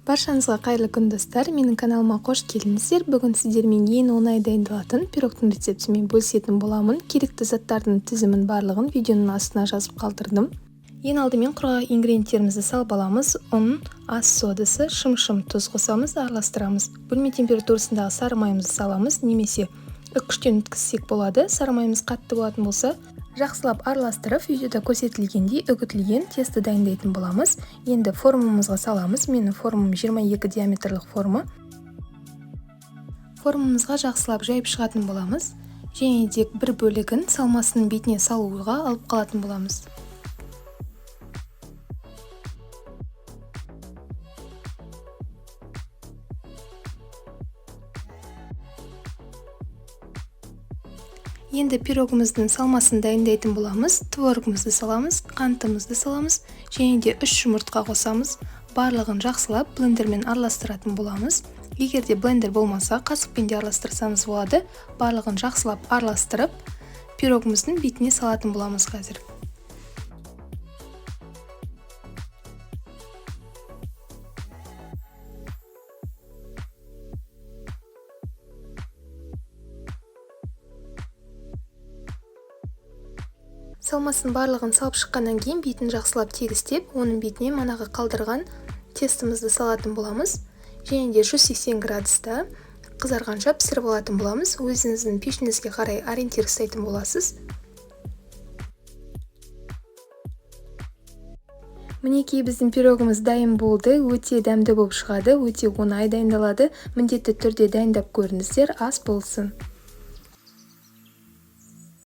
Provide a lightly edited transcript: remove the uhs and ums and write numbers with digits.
Баршаңызға қайырлы күн достар, менің каналыма қош келдіңіздер. Бүгін сіздермен ең оңай дайындалатын пирогтың рецептімен бөлісетін боламын. Керекті заттардың тізімін барлығын видеоның астына жазып қалдырдым. Ең алдымен құрғақ ингредиенттерімізді салып аламыз. Ұн, ас содасы, шым-шым тұз қосамыз, араластырамыз. Бөлме температурасындағы сары майымызды саламыз, немесе үккіштен өткізсек болады. Сары майымыз қатты болатын болса, жақсылап араластырып, видеода көрсетілгендей үгітілген тесті дайындайтын боламыз. Енді формамызға саламыз. Менің формам 22 диаметрлік форма. Формамызға жақсылап жайып шығатын боламыз. Және де бір бөлігін салмасының бетіне салуға алып қалатын боламыз. Енді пирогымыздың салмасын дайындайтын боламыз. Творогымызды саламыз, қантымызды саламыз, және де 3 жұмыртқа қосамыз. Барлығын жақсылап блендермен араластыратын боламыз. Егер де блендер болмаса, қасықпен де араластырсаңыз болады. Барлығын жақсылап араластырып, пирогымыздың бетіне салатын боламыз қазір. Салмасын барлығын салып шыққаннан кейін бетін жақсылап тегістеп, оның бетіне манағы қалдырған тестімізді салатын боламыз. Және де 180 градуста қызарғанша пісіріп алатын боламыз. Өзіңіздің пешіңізге қарай ориентир ұстайтын боласыз. Мінекей біздің пирогымыз дайын болды. Өте дәмді болып шығады, өте оңай дайындалады. Міндетті түрде дайындап көріңіздер, ас болсын.